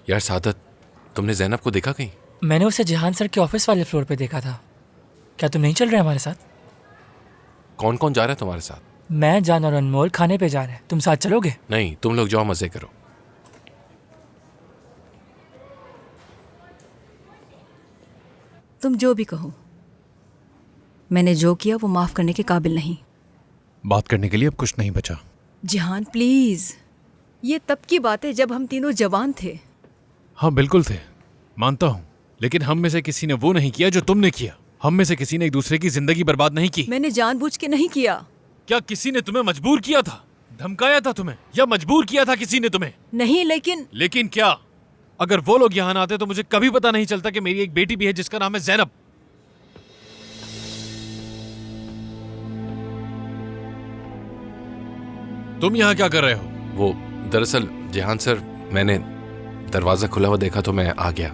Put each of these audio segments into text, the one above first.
यार सादत, तुमने जैनब को देखा कहीं? मैंने उसे जहान सर के ऑफिस वाले फ्लोर पे देखा था। क्या तुम नहीं चल रहे हमारे साथ? कौन कौन जा रहा है तुम्हारे साथ? मैं, जान और अनमोल खाने पे जा रहे हैं। तुम साथ चलोगे? नहीं, तुम लोग जाओ, मजे करो। तुम जो भी कहो, मैंने जो किया वो माफ करने के काबिल नहीं। बात करने के लिए अब कुछ नहीं बचा। जिहान प्लीज, ये तब की बात है जब हम तीनों जवान थे। हाँ बिल्कुल थे, मानता हूँ, लेकिन हम में से किसी ने वो नहीं किया जो तुमने किया। हम में से किसी ने एक दूसरे की जिंदगी बर्बाद नहीं की। मैंने जानबूझ के नहीं किया। क्या किसी ने तुम्हें मजबूर किया था, धमकाया था तुम्हें, या मजबूर किया था किसी ने तुम्हें? नहीं, लेकिन क्या? अगर वो लोग यहाँ आते तो मुझे कभी पता नहीं चलता कि मेरी एक बेटी भी है जिसका नाम है जैनब। तुम यहाँ क्या कर रहे हो? वो दरअसल जहान सर, मैंने दरवाजा खुला हुआ देखा तो मैं आ गया।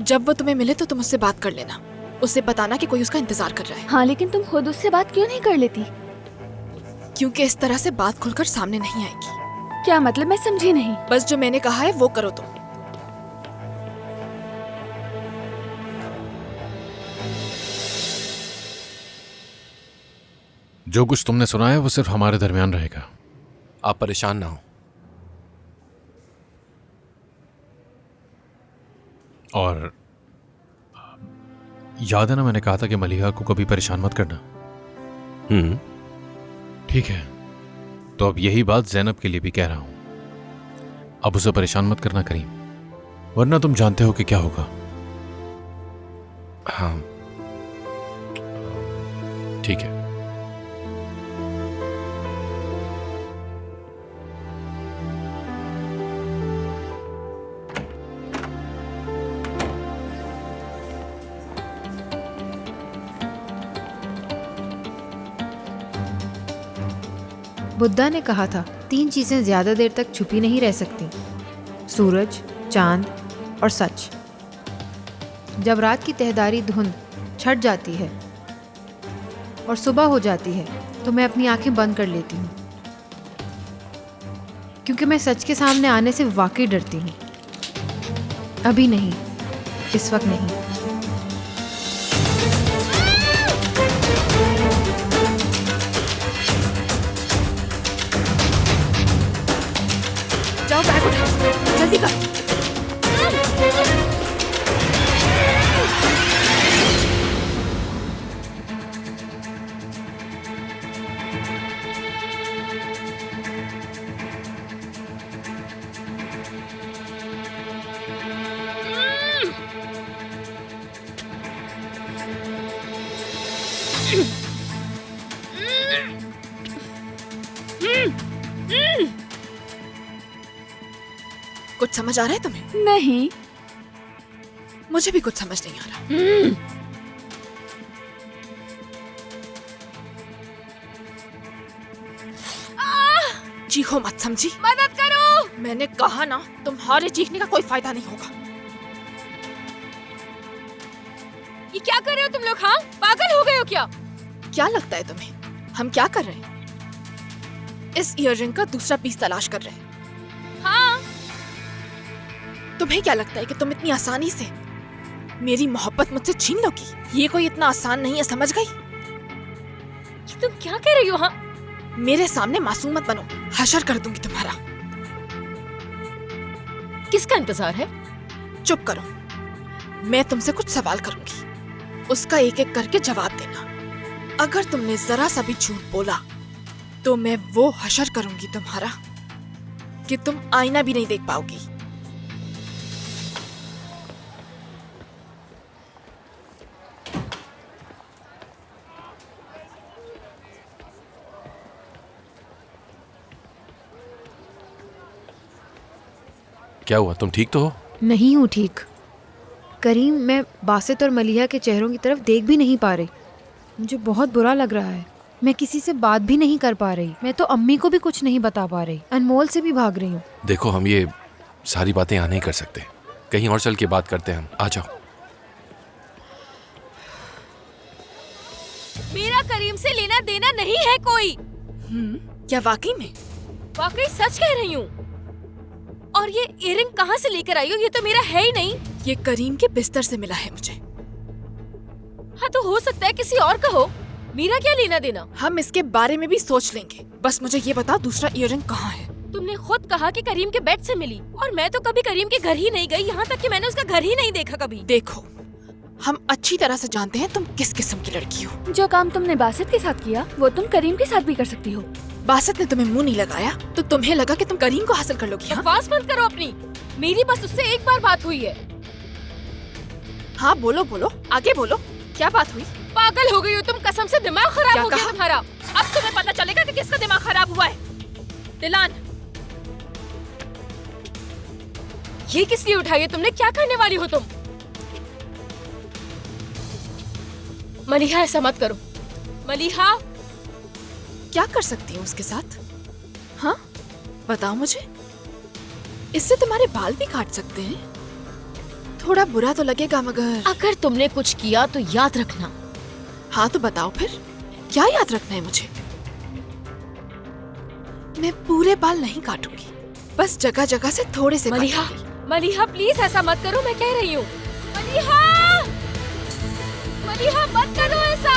जब वो तुम्हें मिले तो तुम उससे बात कर लेना। उसे बताना कि कोई उसका इंतजार कर रहा है। हाँ, लेकिन तुम खुद उससे बात क्यों नहीं कर लेती? क्योंकि इस तरह से बात खुलकर सामने नहीं आएगी। क्या मतलब? मैं समझी नहीं। बस जो मैंने कहा है वो करो तुम। जो कुछ तुमने सुना है वो सिर्फ हमारे दरमियान रहेगा। आप परेशान ना हो। और याद है ना, मैंने कहा था कि मलिहा को कभी परेशान मत करना। ठीक है, तो अब यही बात जैनब के लिए भी कह रहा हूं। अब उसे परेशान मत करना करीम, वरना तुम जानते हो कि क्या होगा। हाँ ठीक है। बुद्धा ने कहा था 3 चीजें ज्यादा देर तक छुपी नहीं रह सकती: सूरज, चांद और सच। जब रात की तहदारी धुंध छट जाती है और सुबह हो जाती है तो मैं अपनी आंखें बंद कर लेती हूँ, क्योंकि मैं सच के सामने आने से वाकई डरती हूँ। अभी नहीं, इस वक्त नहीं। जाओ, बैग उठाओ, जल्दी कर। कुछ समझ आ रहा है तुम्हें? नहीं। मुझे भी कुछ समझ नहीं आ रहा। चीखो मत, समझी? मदद करो। मैंने कहा ना, तुम्हारे चीखने का कोई फायदा नहीं होगा। ये क्या कर रहे हो तुम लोग? हाँ, पागल हो गए हो क्या? क्या लगता है तुम्हें हम क्या कर रहे हैं? इस ईयररिंग का दूसरा पीस तलाश कर रहे हैं। हाँ। तुम्हें क्या लगता है कि तुम इतनी आसानी से मेरी मोहब्बत मुझसे छीन लोगी? ये कोई इतना आसान नहीं है, समझ गई? ये तुम क्या कह रही हो? हाँ, मेरे सामने मासूम मत बनो, हशर कर दूंगी तुम्हारा। किसका इंतजार है? चुप करो, मैं तुमसे कुछ सवाल करूंगी, उसका एक एक करके जवाब देना। अगर तुमने जरा सा भी झूठ बोला तो मैं वो हशर करूंगी तुम्हारा कि तुम आईना भी नहीं देख पाओगी। क्या हुआ, तुम ठीक तो हो? नहीं हूँ ठीक करीम, मैं बासित और मलिहा के चेहरों की तरफ देख भी नहीं पा रही। मुझे बहुत बुरा लग रहा है। मैं किसी से बात भी नहीं कर पा रही। मैं तो अम्मी को भी कुछ नहीं बता पा रही। अनमोल से भी भाग रही हूँ। देखो, हम ये सारी बातें यहाँ नहीं कर सकते, कहीं और चल के बात करते हैं हम। आ जाओ। मेरा करीम से लेना देना नहीं है कोई। क्या वाकई में? वाकई सच कह रही हूँ। और ये इयररिंग कहाँ से लेकर आई हो? ये तो मेरा है ही नहीं। ये करीम के बिस्तर से मिला है मुझे। हाँ तो हो सकता है किसी और का हो, मेरा क्या लेना देना। हम इसके बारे में भी सोच लेंगे, बस मुझे ये बता दूसरा इयररिंग कहाँ है? तुमने खुद कहा कि करीम के बेड से मिली, और मैं तो कभी करीम के घर ही नहीं गई, यहाँ तक कि मैंने उसका घर ही नहीं देखा कभी। देखो, हम अच्छी तरह से जानते हैं तुम किस किस्म की लड़की हो। जो काम तुमने बासित के साथ किया वो तुम करीम के साथ भी कर सकती हो। बासित ने तुम्हें मुंह नहीं लगाया तो तुम्हें लगा कि तुम करीम को हासिल कर लोगी? हाँ? बकवास बंद करो अपनी। मेरी बस उससे एक बार बात हुई है। हाँ बोलो बोलो, आगे बोलो, क्या बात हुई? पागल हो गई हो तुम, कसम से दिमाग खराब क्या हो गया कहा? तुम्हारा। अब तुम्हें पता चलेगा कि किसका दिमाग खराब हुआ है। दिलान, ये किस लिए उठाई है तुमने? क्या करने वाली हो तुम? मलिहा ऐसा मत करो। मलिहा, क्या कर सकती हूँ उसके साथ? हाँ बताओ मुझे। इससे तुम्हारे बाल भी काट सकते हैं। थोड़ा बुरा तो लगेगा मगर। अगर तुमने कुछ किया तो याद रखना। हाँ तो बताओ फिर, क्या याद रखना है मुझे? मैं पूरे बाल नहीं काटूंगी, बस जगह जगह से थोड़े से मलिहा, काटूंगी। मलिहा प्लीज ऐसा मत करो, मैं कह रही हूँ। मलिहा, मलिहा मत करो ऐसा।